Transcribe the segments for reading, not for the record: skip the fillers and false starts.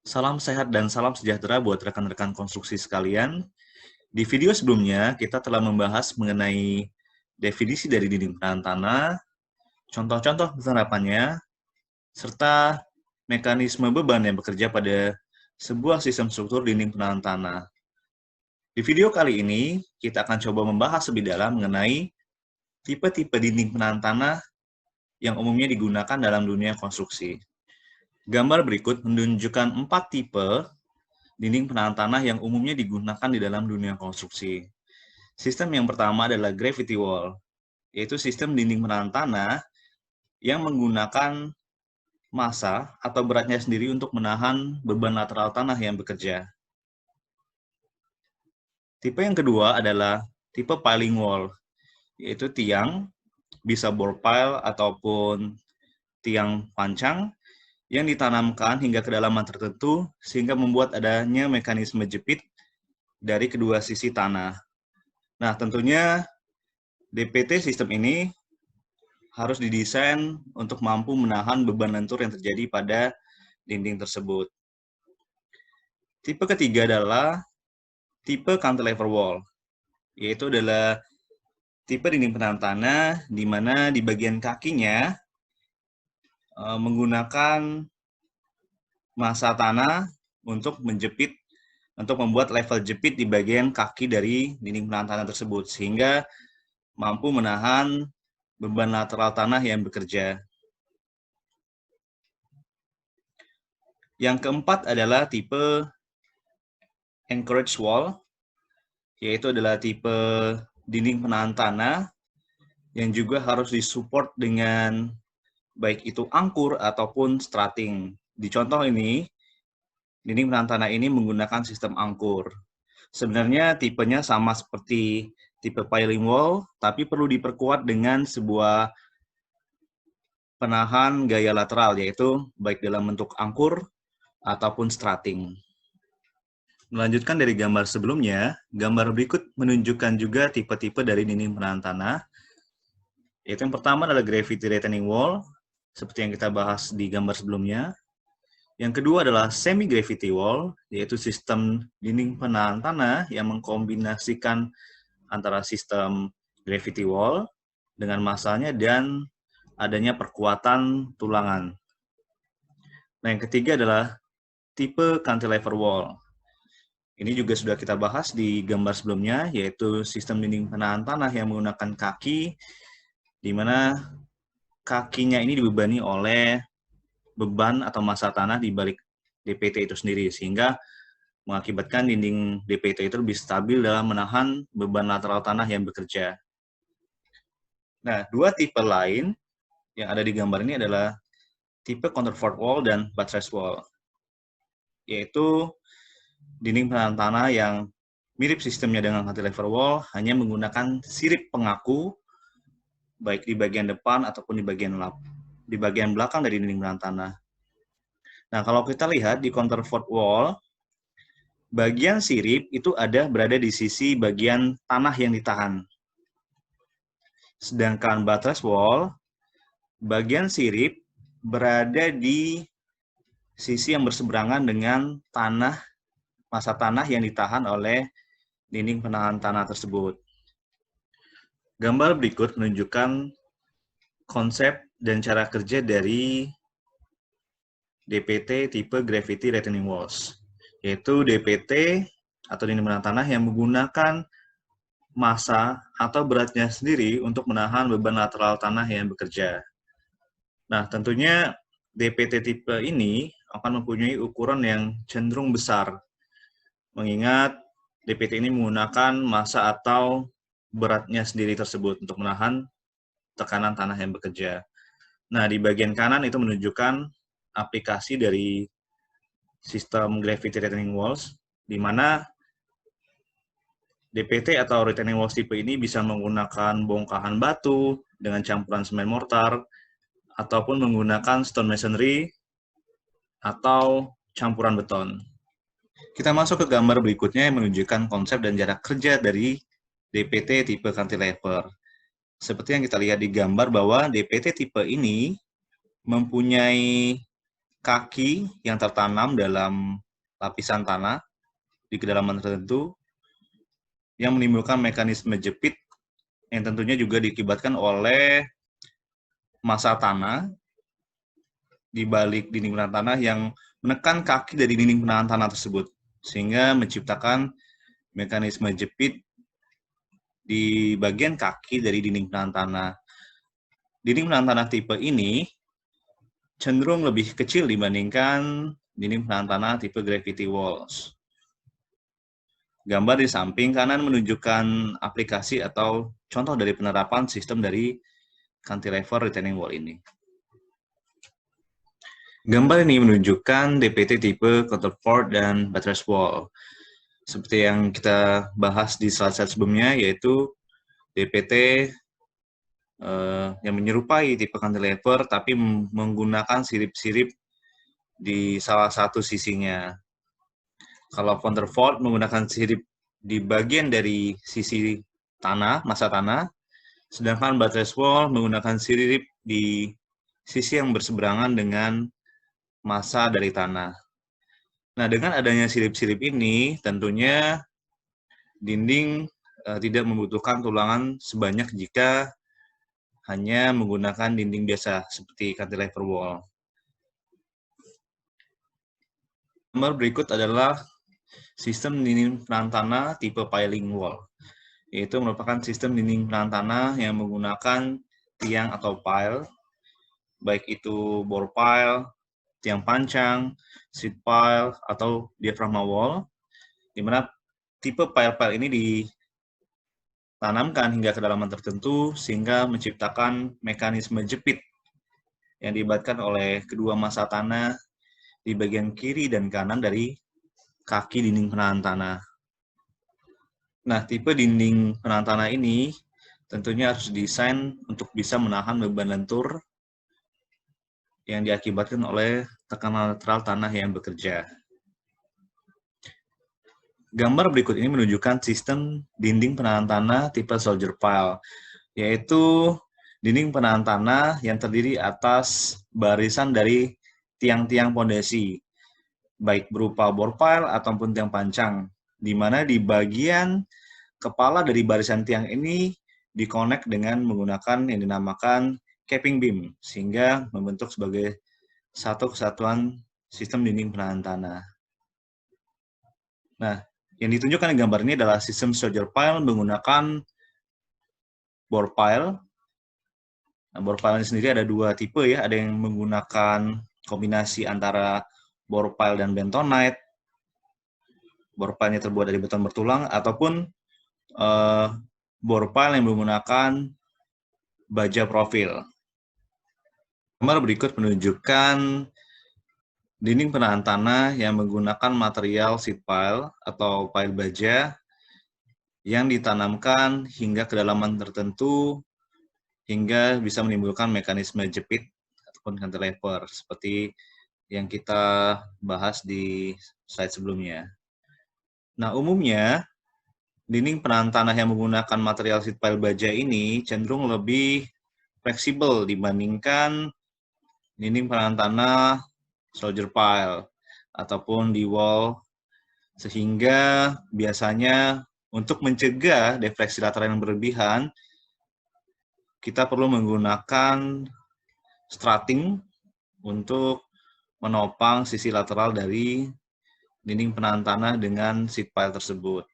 Salam sehat dan salam sejahtera buat rekan-rekan konstruksi sekalian. Di video sebelumnya, kita telah membahas mengenai definisi dari dinding penahan tanah, contoh-contoh penerapannya, serta mekanisme beban yang bekerja pada sebuah sistem struktur dinding penahan tanah. Di video kali ini, kita akan coba membahas lebih dalam mengenai tipe-tipe dinding penahan tanah yang umumnya digunakan dalam dunia konstruksi. Gambar berikut menunjukkan 4 tipe dinding penahan tanah yang umumnya digunakan di dalam dunia konstruksi. Sistem yang pertama adalah gravity wall, yaitu sistem dinding penahan tanah yang menggunakan massa atau beratnya sendiri untuk menahan beban lateral tanah yang bekerja. Tipe yang kedua adalah tipe piling wall, yaitu tiang, bisa bore pile ataupun tiang pancang yang ditanamkan hingga kedalaman tertentu sehingga membuat adanya mekanisme jepit dari kedua sisi tanah. Nah, tentunya DPT sistem ini harus didesain untuk mampu menahan beban lentur yang terjadi pada dinding tersebut. Tipe ketiga adalah tipe cantilever wall, yaitu adalah tipe dinding penahan tanah di mana di bagian kakinya menggunakan massa tanah untuk menjepit, untuk membuat level jepit di bagian kaki dari dinding penahan tanah tersebut, sehingga mampu menahan beban lateral tanah yang bekerja. Yang keempat adalah tipe anchorage wall, yaitu adalah tipe dinding penahan tanah yang juga harus disupport dengan baik itu angkur ataupun strutting. Di contoh ini, dinding penahan tanah ini menggunakan sistem angkur. Sebenarnya tipenya sama seperti tipe piling wall, tapi perlu diperkuat dengan sebuah penahan gaya lateral, yaitu baik dalam bentuk angkur ataupun strutting. Melanjutkan dari gambar sebelumnya, gambar berikut menunjukkan juga tipe-tipe dari dinding penahan tanah. Yaitu yang pertama adalah gravity retaining wall, seperti yang kita bahas di gambar sebelumnya. Yang kedua adalah semi-gravity wall, yaitu sistem dinding penahan tanah yang mengkombinasikan antara sistem gravity wall dengan massanya dan adanya perkuatan tulangan. Nah, yang ketiga adalah tipe cantilever wall. Ini juga sudah kita bahas di gambar sebelumnya, yaitu sistem dinding penahan tanah yang menggunakan kaki, di mana kakinya ini dibebani oleh beban atau massa tanah di balik DPT itu sendiri, sehingga mengakibatkan dinding DPT itu lebih stabil dalam menahan beban lateral tanah yang bekerja. Nah, dua tipe lain yang ada di gambar ini adalah tipe counterfort wall dan buttress wall, yaitu dinding penahan tanah yang mirip sistemnya dengan cantilever wall, hanya menggunakan sirip pengaku baik di bagian depan ataupun di bagian belakang dari dinding penahan tanah. Nah, kalau kita lihat di counterfort wall, bagian sirip itu berada di sisi bagian tanah yang ditahan. Sedangkan buttress wall, bagian sirip berada di sisi yang berseberangan dengan massa tanah yang ditahan oleh dinding penahan tanah tersebut. Gambar berikut menunjukkan konsep dan cara kerja dari DPT tipe gravity retaining walls, yaitu DPT atau dinding penahan tanah yang menggunakan massa atau beratnya sendiri untuk menahan beban lateral tanah yang bekerja. Nah, tentunya DPT tipe ini akan mempunyai ukuran yang cenderung besar, mengingat DPT ini menggunakan massa atau beratnya sendiri tersebut untuk menahan tekanan tanah yang bekerja. Nah, di bagian kanan itu menunjukkan aplikasi dari sistem gravity retaining walls, di mana DPT atau retaining walls tipe ini bisa menggunakan bongkahan batu dengan campuran semen mortar, ataupun menggunakan stone masonry atau campuran beton. Kita masuk ke gambar berikutnya yang menunjukkan konsep dan cara kerja dari DPT tipe cantilever. Seperti yang kita lihat di gambar bahwa DPT tipe ini mempunyai kaki yang tertanam dalam lapisan tanah di kedalaman tertentu yang menimbulkan mekanisme jepit yang tentunya juga diakibatkan oleh massa tanah di balik dinding penahan tanah yang menekan kaki dari dinding penahan tanah tersebut, sehingga menciptakan mekanisme jepit di bagian kaki dari dinding penahan tanah. Dinding penahan tanah tipe ini cenderung lebih kecil dibandingkan dinding penahan tanah tipe gravity walls. Gambar di samping kanan menunjukkan aplikasi atau contoh dari penerapan sistem dari cantilever retaining wall ini. Gambar ini menunjukkan DPT tipe counterfort dan buttress wall. Seperti yang kita bahas di slide-slide sebelumnya, yaitu DPT yang menyerupai tipe cantilever tapi menggunakan sirip-sirip di salah satu sisinya. Kalau counterfort menggunakan sirip di bagian dari sisi tanah, massa tanah, sedangkan buttress wall menggunakan sirip di sisi yang berseberangan dengan massa dari tanah. Nah, dengan adanya sirip-sirip ini, tentunya dinding tidak membutuhkan tulangan sebanyak jika hanya menggunakan dinding biasa seperti cantilever wall. Nomor berikut adalah sistem dinding penahan tanah tipe piling wall, yaitu merupakan sistem dinding penahan tanah yang menggunakan tiang atau pile, baik itu bore pile, tiang pancang, sheet pile, atau diafragma wall, di mana tipe pile-pile ini ditanamkan hingga kedalaman tertentu sehingga menciptakan mekanisme jepit yang diibatkan oleh kedua massa tanah di bagian kiri dan kanan dari kaki dinding penahan tanah. Nah, tipe dinding penahan tanah ini tentunya harus didesain untuk bisa menahan beban lentur yang diakibatkan oleh tekanan lateral tanah yang bekerja. Gambar berikut ini menunjukkan sistem dinding penahan tanah tipe soldier pile, yaitu dinding penahan tanah yang terdiri atas barisan dari tiang-tiang pondasi, baik berupa bore pile ataupun tiang pancang, di mana di bagian kepala dari barisan tiang ini dikonek dengan menggunakan yang dinamakan capping beam, sehingga membentuk sebagai satu kesatuan sistem dinding penahan tanah. Nah, yang ditunjukkan di gambar ini adalah sistem soldier pile menggunakan bore pile. Nah, bore pile ini sendiri ada dua tipe ya, ada yang menggunakan kombinasi antara bore pile dan bentonite. Bore pile-nya terbuat dari beton bertulang, ataupun bore pile yang menggunakan baja profil. Gambar berikut menunjukkan dinding penahan tanah yang menggunakan material sheet pile atau pile baja yang ditanamkan hingga kedalaman tertentu hingga bisa menimbulkan mekanisme jepit ataupun cantilever seperti yang kita bahas di slide sebelumnya. Nah, umumnya dinding penahan tanah yang menggunakan material sheet pile baja ini cenderung lebih fleksibel dibandingkan dinding penahan tanah soldier pile ataupun di wall, sehingga biasanya untuk mencegah defleksi lateral yang berlebihan, kita perlu menggunakan strutting untuk menopang sisi lateral dari dinding penahan tanah dengan sheet pile tersebut.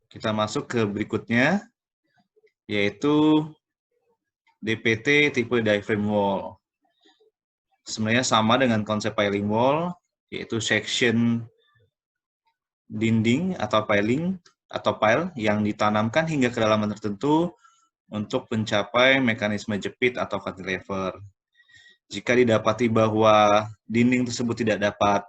Kita masuk ke berikutnya, yaitu DPT tipe diaphragm wall. Sebenarnya sama dengan konsep piling wall, yaitu section dinding atau piling atau pile yang ditanamkan hingga kedalaman tertentu untuk mencapai mekanisme jepit atau cantilever. Jika didapati bahwa dinding tersebut tidak dapat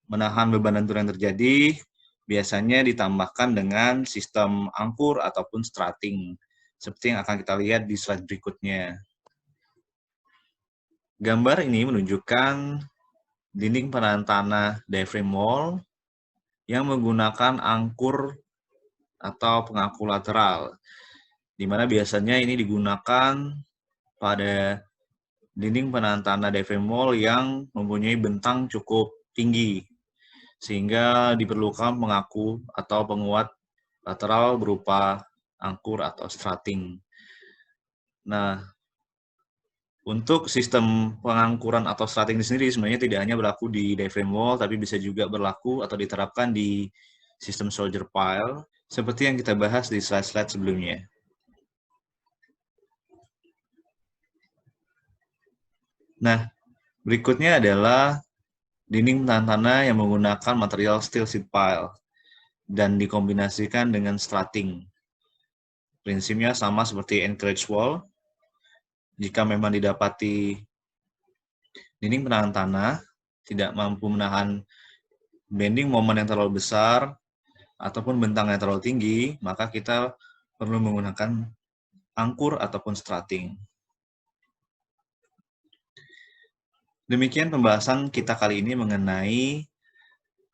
menahan beban lentur yang terjadi, biasanya ditambahkan dengan sistem angkur ataupun strutting, seperti yang akan kita lihat di slide berikutnya. Gambar ini menunjukkan dinding penahan tanah diaphragm wall yang menggunakan angkur atau pengangkur lateral, di mana biasanya ini digunakan pada dinding penahan tanah DV Mall yang mempunyai bentang cukup tinggi, sehingga diperlukan pengaku atau penguat lateral berupa angkur atau strating. Nah, untuk sistem pengangkuran atau strating sendiri sebenarnya tidak hanya berlaku di DV Mall, tapi bisa juga berlaku atau diterapkan di sistem soldier pile, seperti yang kita bahas di slide-slide sebelumnya. Nah, berikutnya adalah dinding penahan tanah yang menggunakan material steel sheet pile dan dikombinasikan dengan strating. Prinsipnya sama seperti anchorage wall. Jika memang didapati dinding penahan tanah tidak mampu menahan bending moment yang terlalu besar ataupun bentang yang terlalu tinggi, maka kita perlu menggunakan angkur ataupun strating. Demikian pembahasan kita kali ini mengenai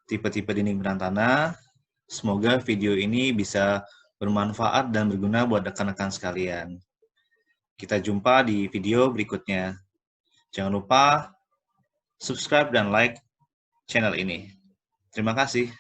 tipe-tipe dinding penahan tanah. Semoga video ini bisa bermanfaat dan berguna buat rekan-rekan sekalian. Kita jumpa di video berikutnya. Jangan lupa subscribe dan like channel ini. Terima kasih.